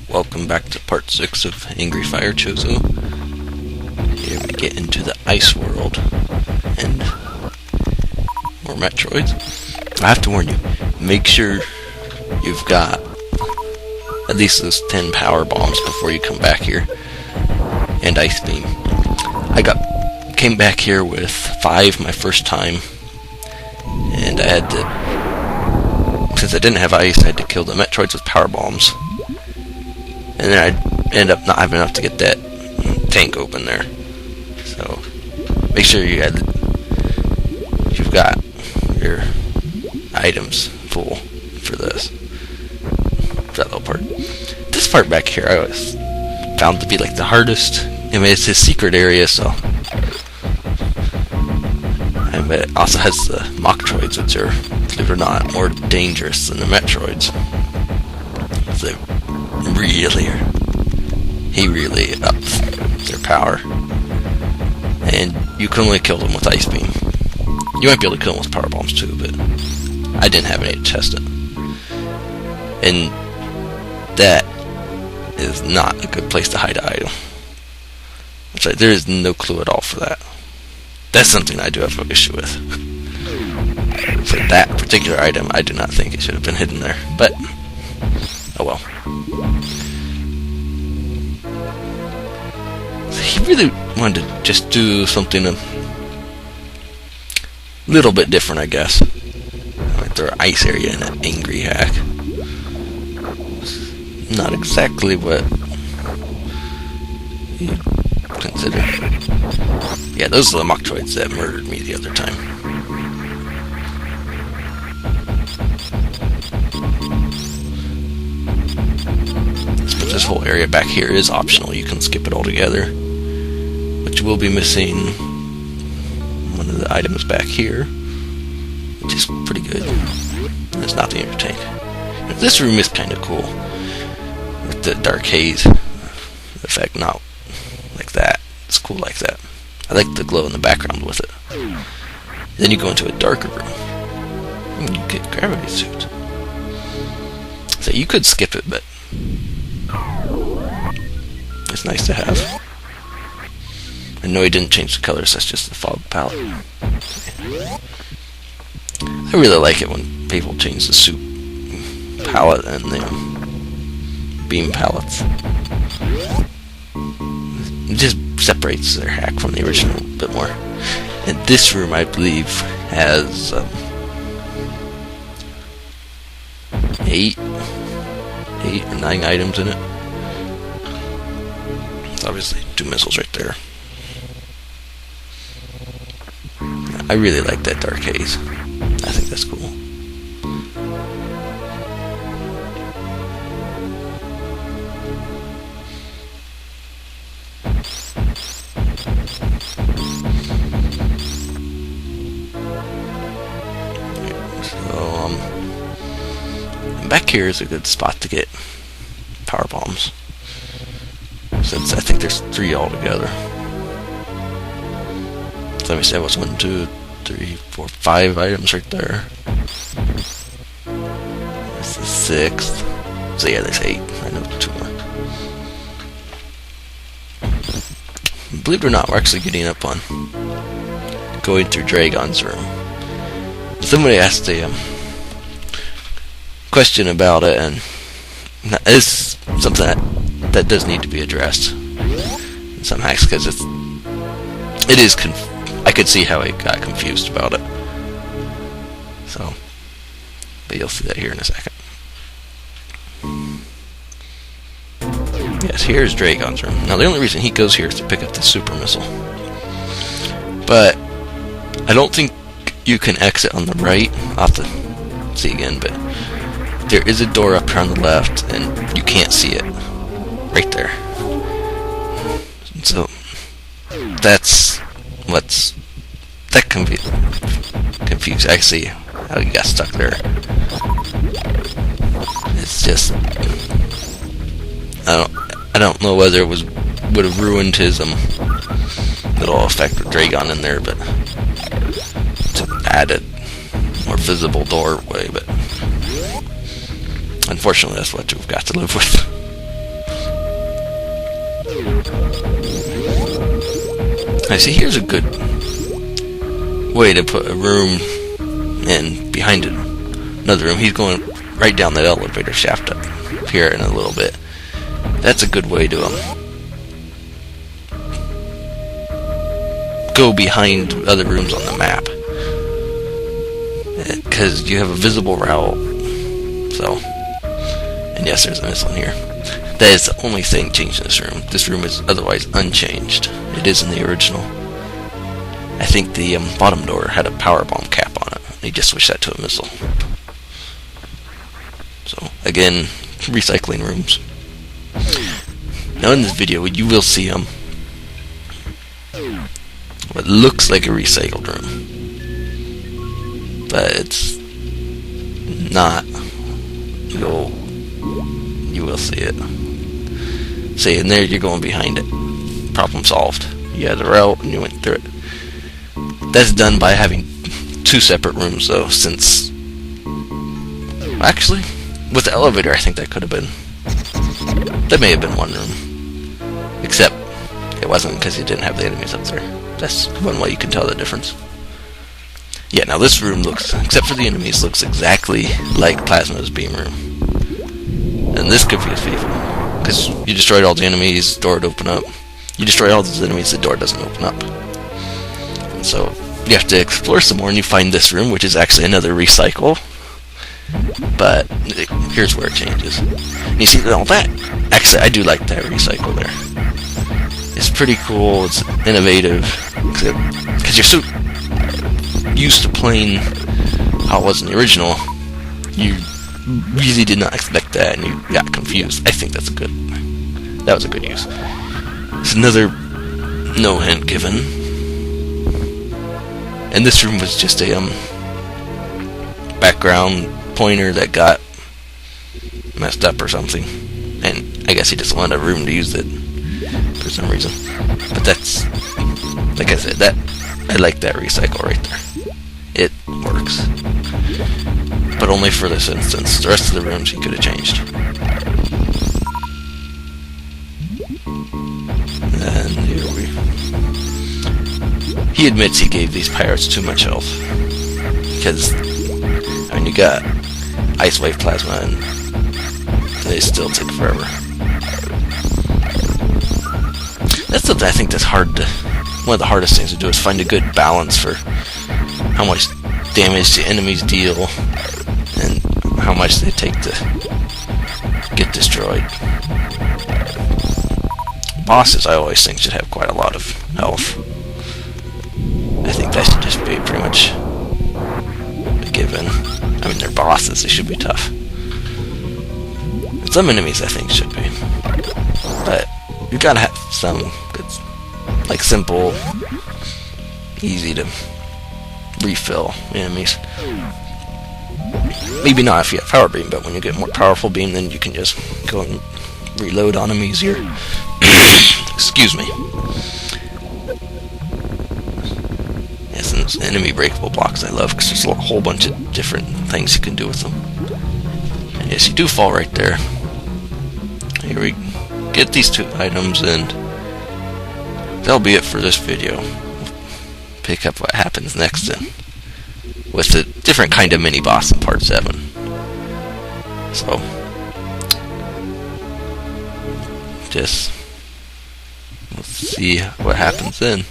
Welcome back to part 6 of AngryFireChozo. Here we get into the ice world and more Metroids. I have to warn you, make sure you've got at least those 10 power bombs before you come back here, and ice beam. Came back here with 5 my first time, and I had to, since I didn't have ice, I had to kill the Metroids with power bombs. And then I'd end up not having enough to get that tank open there. So make sure you've got your items full for this. For that little part. This part back here I always found to be like the hardest. I mean, it's his secret area, so. And it also has the Machtroids, which are, believe it or not, more dangerous than the Metroids. So he really ups their power, and you can only kill them with ice beam. You might be able to kill them with power bombs too, but I didn't have any to test it, and that is not a good place to hide an item. It's like there is no clue at all for that. That's something I do have an issue with. For that particular item, I do not think it should have been hidden there, but oh well. He really wanted to just do something a little bit different, I guess. Like their ice area in an angry hack. Not exactly what you consider. Yeah, those are the Machtroids that murdered me the other time. But this whole area back here is optional. You can skip it altogether. But you will be missing one of the items back here, which is pretty good. It's not the inner tank. This room is kind of cool, with the dark haze effect, not like that. It's cool like that. I like the glow in the background with it. Then you go into a darker room, and you get gravity suit. So you could skip it, but it's nice to have. I know he didn't change the colors, that's just the fog palette. I really like it when people change the suit palette and the beam palettes. It just separates their hack from the original a bit more. And this room, I believe, has 8 or 9 items in it. It's obviously 2 missiles right there. I really like that dark haze. I think that's cool. Back here is a good spot to get power bombs, since I think there's 3 altogether. So let me say what's 1, 2, 3, 4, 5 items right there. That's the 6th. So yeah, there's 8. I know 2 more. Believe it or not, we're actually getting up on going through Draygon's room. Somebody asked a question about it, and it's something that does need to be addressed in some hacks, because it is I could see how it got confused about it. So, but you'll see that here in a second. Yes, here's Draygon's room. Now the only reason he goes here is to pick up the super missile, but I don't think you can exit on the right. I'll have to see again, but there is a door up here on the left, and you can't see it right there. So that's what's that confused. I see how you got stuck there. It's just I don't know whether it would have ruined his little effect with Draygon in there, but to add a more visible doorway, but unfortunately, that's what you've got to live with. I see, here's a good way to put a room in behind it. Another room. He's going right down that elevator shaft up here in a little bit. That's a good way to go behind other rooms on the map, because you have a visible route. So, and yes, there's a missile in here. That is the only thing changed in this room. This room is otherwise unchanged. It is in the original. I think the bottom door had a power bomb cap on it. They just switched that to a missile. So, again, recycling rooms. Now in this video, you will see what looks like a recycled room. But it's not. You will see it. See, and there you're going behind it. Problem solved. You had the route and you went through it. That's done by having two separate rooms, though, since... Actually, with the elevator, I think that could have been... That may have been one room. Except, it wasn't, because you didn't have the enemies up there. That's one way you can tell the difference. Yeah, now this room looks, except for the enemies, looks exactly like Plasma's beam room. And this confused people. Because you destroyed all the enemies, the door would open up. You destroy all those enemies, the door doesn't open up. And so, you have to explore some more, and you find this room, which is actually another recycle. But, here's where it changes. And you see all that. Actually, I do like that recycle there. It's pretty cool, it's innovative. Because you're so used to playing how it was in the original, you really did not expect that, and you got confused. I think that was a good use. It's another no hint given. And this room was just a background pointer that got messed up or something, and I guess he just wanted a room to use it for some reason. But that's, like I said, I like that recycle right there. It works. But only for this instance. The rest of the rooms he could have changed. And here he admits he gave these pirates too much health. Because, I mean, you got Ice Wave Plasma and they still take forever. That's something I think that's hard to... One of the hardest things to do is find a good balance for how much damage the enemies deal and how much they take to get destroyed. Bosses, I always think, should have quite a lot of health. I think that should just be pretty much a given. I mean, they're bosses, they should be tough. And some enemies, I think, should be. But you gotta have some good, like, simple, easy to refill enemies. Maybe not if you have power beam, but when you get more powerful beam, then you can just go and reload on them easier. Excuse me. Yes, and those enemy breakable blocks I love, because there's a whole bunch of different things you can do with them. And yes, you do fall right there. Here we get these two items, and that'll be it for this video. We'll pick up what happens next then, with a different kind of mini-boss in Part 7. So, just, let's see what happens then.